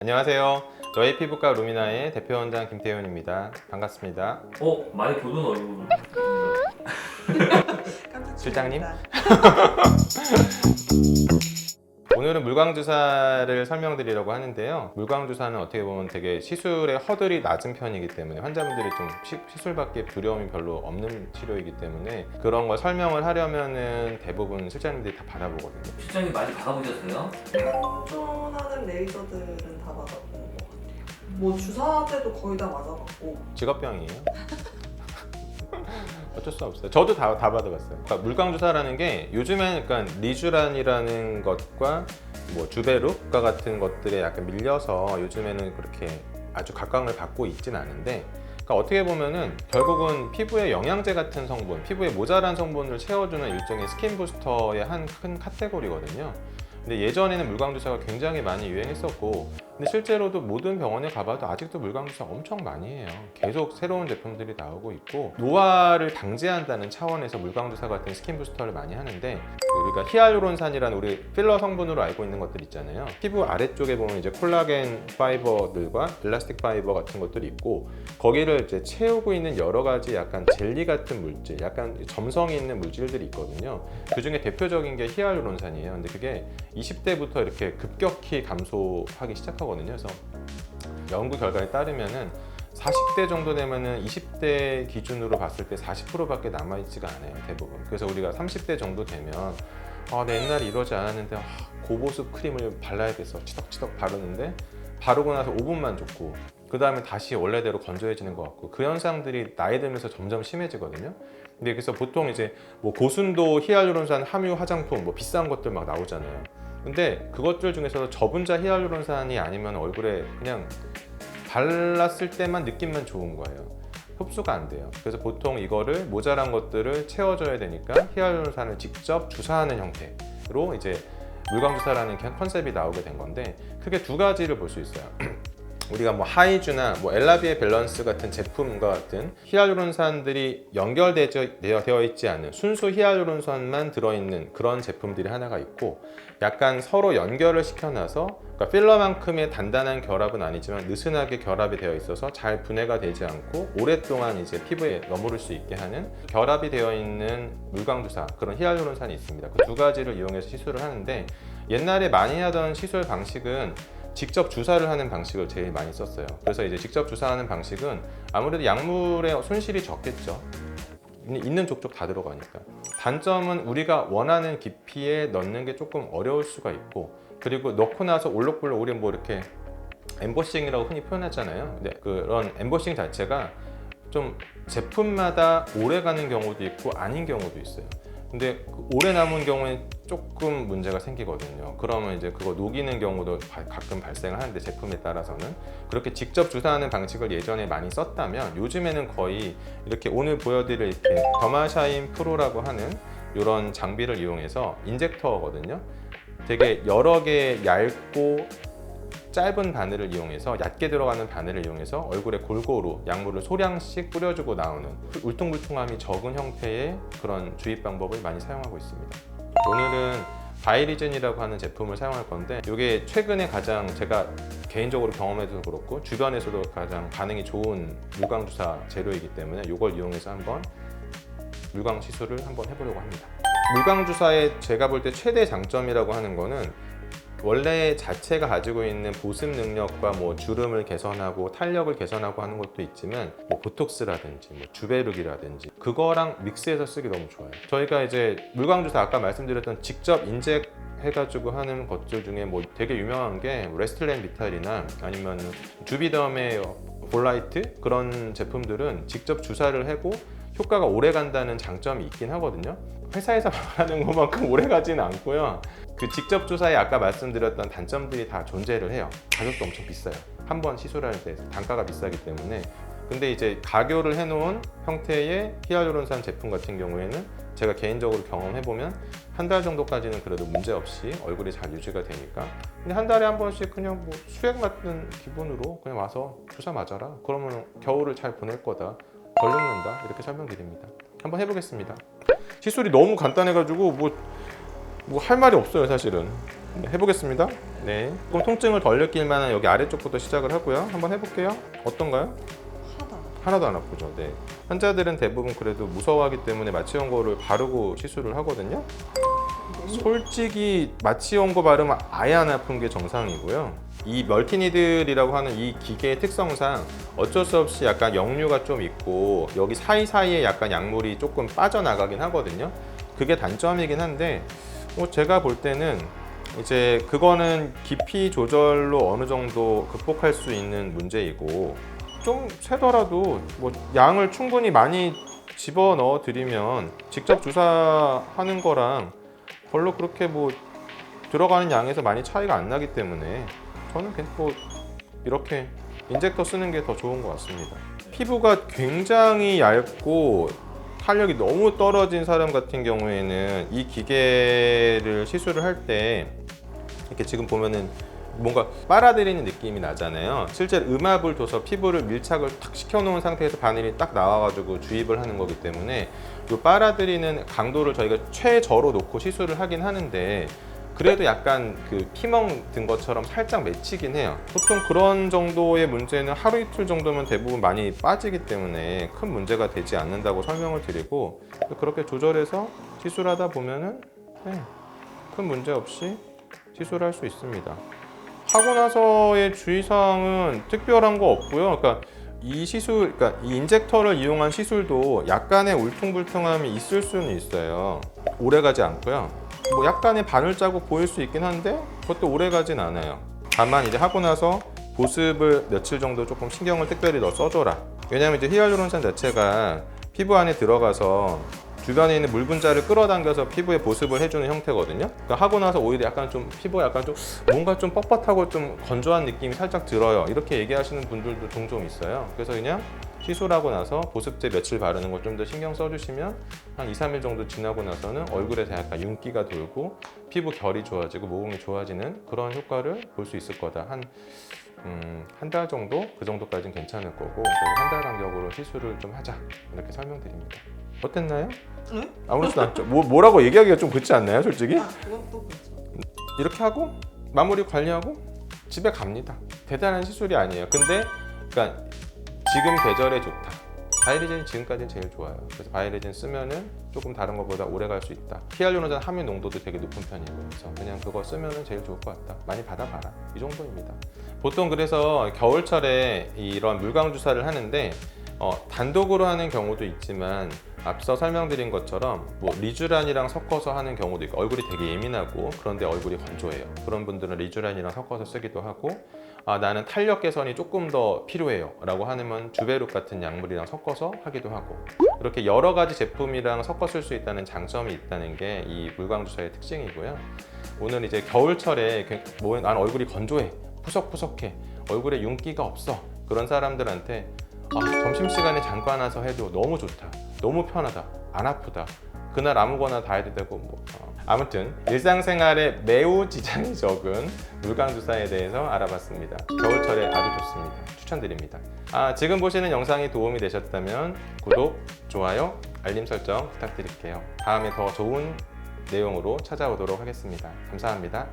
안녕하세요. 저희 피부과 루미나의 대표원장 김태훈입니다. 반갑습니다. 많이 보던 얼굴. 깜짝 실장님? 놀랐다. 오늘은 물광주사를 설명드리려고 하는데요. 물광주사는 어떻게 보면 되게 시술의 허들이 낮은 편이기 때문에 환자분들이 좀 시술받기에 두려움이 별로 없는 치료이기 때문에 그런 걸 설명을 하려면은 대부분 실장님들이 다 받아보거든요. 실장님 많이 받아보셨어요? 현존하는 레이저들은 다 맞아본 것 같아요. 뭐 주사 때도 거의 다 맞아봤고. 직업병이에요. 어쩔 수 없어요. 저도 다 받아봤어요. 그러니까 물광주사라는 게 요즘에는 그러니까 리쥬란이라는 것과 뭐 주베룩과 같은 것들에 약간 밀려서 요즘에는 그렇게 아주 각광을 받고 있진 않은데, 그러니까 어떻게 보면은 결국은 피부에 영양제 같은 성분, 피부에 모자란 성분을 채워주는 일종의 스킨 부스터의 한 큰 카테고리거든요. 근데 예전에는 물광주사가 굉장히 많이 유행했었고, 근데 실제로도 모든 병원에 가봐도 아직도 물광주사 엄청 많이 해요. 계속 새로운 제품들이 나오고 있고, 노화를 방지한다는 차원에서 물광주사 같은 스킨 부스터를 많이 하는데, 우리가 히알루론산이라는 우리 필러 성분으로 알고 있는 것들 있잖아요. 피부 아래쪽에 보면 이제 콜라겐 파이버들과 엘라스틱 파이버 같은 것들이 있고, 거기를 이제 채우고 있는 여러 가지 약간 젤리 같은 물질, 약간 점성이 있는 물질들이 있거든요. 그 중에 대표적인 게 히알루론산이에요. 근데 그게 20대부터 이렇게 급격히 감소하기 시작하거든요. 그래서 연구 결과에 따르면은 40대 정도 되면은 20대 기준으로 봤을 때 40%밖에 남아있지가 않아요, 대부분. 그래서 우리가 30대 정도 되면 나 옛날에 이러지 않았는데 고보습 크림을 발라야겠어, 치덕치덕 바르는데 바르고 나서 5분만 줬고 그 다음에 다시 원래대로 건조해지는 것 같고, 그 현상들이 나이 들면서 점점 심해지거든요. 근데 그래서 보통 이제 뭐 고순도 히알루론산 함유 화장품 뭐 비싼 것들 막 나오잖아요. 근데 그것들 중에서도 저분자 히알루론산이 아니면 얼굴에 그냥 발랐을 때만 느낌만 좋은 거예요. 흡수가 안 돼요. 그래서 보통 이거를 모자란 것들을 채워줘야 되니까 히알루론산을 직접 주사하는 형태로 이제 물광주사라는 컨셉이 나오게 된 건데, 크게 두 가지를 볼 수 있어요. 우리가 뭐 하이주나 뭐 엘라비의 밸런스 같은 제품과 같은 히알루론산들이 연결되어 있지 않은 순수 히알루론산만 들어있는 그런 제품들이 하나가 있고, 약간 서로 연결을 시켜놔서, 그러니까 필러만큼의 단단한 결합은 아니지만 느슨하게 결합이 되어 있어서 잘 분해가 되지 않고 오랫동안 이제 피부에 머무를 수 있게 하는 결합이 되어 있는 물광주사, 그런 히알루론산이 있습니다. 그 두 가지를 이용해서 시술을 하는데, 옛날에 많이 하던 시술 방식은 직접 주사를 하는 방식을 제일 많이 썼어요. 그래서 이제 직접 주사하는 방식은 아무래도 약물의 손실이 적겠죠. 있는 족족 다 들어가니까. 단점은 우리가 원하는 깊이에 넣는 게 조금 어려울 수가 있고, 그리고 넣고 나서 올록볼록 우리 뭐 이렇게 엠보싱이라고 흔히 표현하잖아요. 근데 그런 엠보싱 자체가 좀 제품마다 오래 가는 경우도 있고 아닌 경우도 있어요. 근데 오래 남은 경우에 조금 문제가 생기거든요. 그러면 이제 그거 녹이는 경우도 가끔 발생을 하는데, 제품에 따라서는 그렇게 직접 주사하는 방식을 예전에 많이 썼다면, 요즘에는 거의 이렇게 오늘 보여드릴 이렇게 더마샤인 프로라고 하는 이런 장비를 이용해서, 인젝터거든요. 되게 여러 개 얇고 짧은 바늘을 이용해서, 얕게 들어가는 바늘을 이용해서 얼굴에 골고루 약물을 소량씩 뿌려주고 나오는 울퉁불퉁함이 적은 형태의 그런 주입 방법을 많이 사용하고 있습니다. 오늘은 바이리즌이라고 하는 제품을 사용할 건데, 이게 최근에 가장 제가 개인적으로 경험해도 그렇고 주변에서도 가장 반응이 좋은 물광주사 재료이기 때문에 이걸 이용해서 한번 물광 시술을 한번 해보려고 합니다. 물광주사의 제가 볼 때 최대 장점이라고 하는 거는, 원래 자체가 가지고 있는 보습 능력과 뭐 주름을 개선하고 탄력을 개선하고 하는 것도 있지만, 뭐 보톡스라든지 뭐 주베룩이라든지 그거랑 믹스해서 쓰기 너무 좋아요. 저희가 이제 물광주사 아까 말씀드렸던 직접 인젝 해가지고 하는 것들 중에 뭐 되게 유명한 게 레스틀렌 비탈이나 아니면 주비덤의 볼라이트, 그런 제품들은 직접 주사를 하고 효과가 오래 간다는 장점이 있긴 하거든요. 회사에서 말하는 것만큼 오래 가지는 않고요. 그 직접 주사에 아까 말씀드렸던 단점들이 다 존재를 해요. 가격도 엄청 비싸요. 한 번 시술할 때 단가가 비싸기 때문에. 근데 이제 가교를 해놓은 형태의 히알루론산 제품 같은 경우에는 제가 개인적으로 경험해보면 한 달 정도까지는 그래도 문제없이 얼굴이 잘 유지가 되니까, 근데 한 달에 한 번씩 그냥 뭐 수액 맞는 기분으로 그냥 와서 주사 맞아라, 그러면 겨울을 잘 보낼 거다, 덜 늙는다, 이렇게 설명드립니다. 한번 해보겠습니다. 시술이 너무 간단해가지고 뭐 할 말이 없어요, 사실은. 해보겠습니다. 네. 그럼 통증을 덜 느낄 만한 여기 아래쪽부터 시작을 하고요. 한번 해볼게요. 어떤가요? 하다. 하나도 안 아프죠. 네. 환자들은 대부분 그래도 무서워하기 때문에 마취연고를 바르고 시술을 하거든요. 솔직히 마취연고 바르면 아예 안 아픈 게 정상이고요. 이 멀티니들이라고 하는 이 기계의 특성상 어쩔 수 없이 약간 역류가 좀 있고 여기 사이사이에 약간 약물이 조금 빠져나가긴 하거든요. 그게 단점이긴 한데 제가 볼 때는 이제 그거는 깊이 조절로 어느 정도 극복할 수 있는 문제이고 좀 세더라도 뭐 양을 충분히 많이 집어 넣어 드리면 직접 주사하는 거랑 별로 그렇게 뭐 들어가는 양에서 많이 차이가 안 나기 때문에 저는 그냥 뭐 이렇게 인젝터 쓰는 게 더 좋은 것 같습니다. 피부가 굉장히 얇고 탄력이 너무 떨어진 사람 같은 경우에는 이 기계를 시술을 할 때 이렇게 지금 보면은 뭔가 빨아들이는 느낌이 나잖아요. 실제 음압을 둬서 피부를 밀착을 탁 시켜놓은 상태에서 바늘이 딱 나와가지고 주입을 하는 거기 때문에 이 빨아들이는 강도를 저희가 최저로 놓고 시술을 하긴 하는데 그래도 약간 그 피멍 든 것처럼 살짝 맺히긴 해요. 보통 그런 정도의 문제는 하루 이틀 정도면 대부분 많이 빠지기 때문에 큰 문제가 되지 않는다고 설명을 드리고 그렇게 조절해서 시술하다 보면은 큰 문제 없이 시술할 수 있습니다. 하고 나서의 주의사항은 특별한 거 없고요. 그러니까 이 시술, 그러니까 이 인젝터를 이용한 시술도 약간의 울퉁불퉁함이 있을 수는 있어요. 오래가지 않고요. 뭐 약간의 바늘 자국 보일 수 있긴 한데 그것도 오래가진 않아요. 다만 이제 하고 나서 보습을 며칠 정도 조금 신경을 특별히 더 써줘라. 왜냐하면 이제 히알루론산 자체가 피부 안에 들어가서 주변에 있는 물 분자를 끌어당겨서 피부에 보습을 해주는 형태거든요. 그러니까 하고 나서 오히려 약간 좀 피부가 약간 좀 뭔가 좀 뻣뻣하고 좀 건조한 느낌이 살짝 들어요. 이렇게 얘기하시는 분들도 종종 있어요. 그래서 그냥 시술하고 나서 보습제 며칠 바르는 거 좀 더 신경 써주시면 한 2, 3일 정도 지나고 나서는 얼굴에서 약간 윤기가 돌고 피부 결이 좋아지고 모공이 좋아지는 그런 효과를 볼 수 있을 거다. 한 달 정도? 그 정도까지는 괜찮을 거고 한 달 간격으로 시술을 좀 하자 이렇게 설명드립니다. 어땠나요? 네? 아무렇지도 않죠. 뭐라고 얘기하기가 좀 그렇지 않나요, 솔직히? 그것도 괜찮아. 이렇게 하고 마무리 관리하고 집에 갑니다. 대단한 시술이 아니에요. 근데 그러니까 지금 계절에 좋다. 바이레진이 지금까지는 제일 좋아요. 그래서 바이레진 쓰면은 조금 다른 것보다 오래 갈 수 있다. 히알루론산 함유 농도도 되게 높은 편이고 그래서 그냥 그거 쓰면은 제일 좋을 것 같다. 많이 받아봐라. 이 정도입니다. 보통 그래서 겨울철에 이런 물광 주사를 하는데 단독으로 하는 경우도 있지만 앞서 설명드린 것처럼 뭐 리쥬란이랑 섞어서 하는 경우도 있고 얼굴이 되게 예민하고 그런데 얼굴이 건조해요. 그런 분들은 리쥬란이랑 섞어서 쓰기도 하고 나는 탄력 개선이 조금 더 필요해요 라고 하면 주베룩 같은 약물이랑 섞어서 하기도 하고 이렇게 여러 가지 제품이랑 섞어 쓸 수 있다는 장점이 있다는 게 이 물광주사의 특징이고요. 오늘 이제 겨울철에 난 얼굴이 건조해 푸석푸석해 얼굴에 윤기가 없어 그런 사람들한테 점심시간에 잠깐 와서 해도 너무 좋다 너무 편하다 안 아프다 그날 아무거나 다 해도 되고 아무튼 일상생활에 매우 지장이 적은 물광주사에 대해서 알아봤습니다. 겨울철에 아주 좋습니다. 추천드립니다. 지금 보시는 영상이 도움이 되셨다면 구독, 좋아요, 알림 설정 부탁드릴게요. 다음에 더 좋은 내용으로 찾아오도록 하겠습니다. 감사합니다.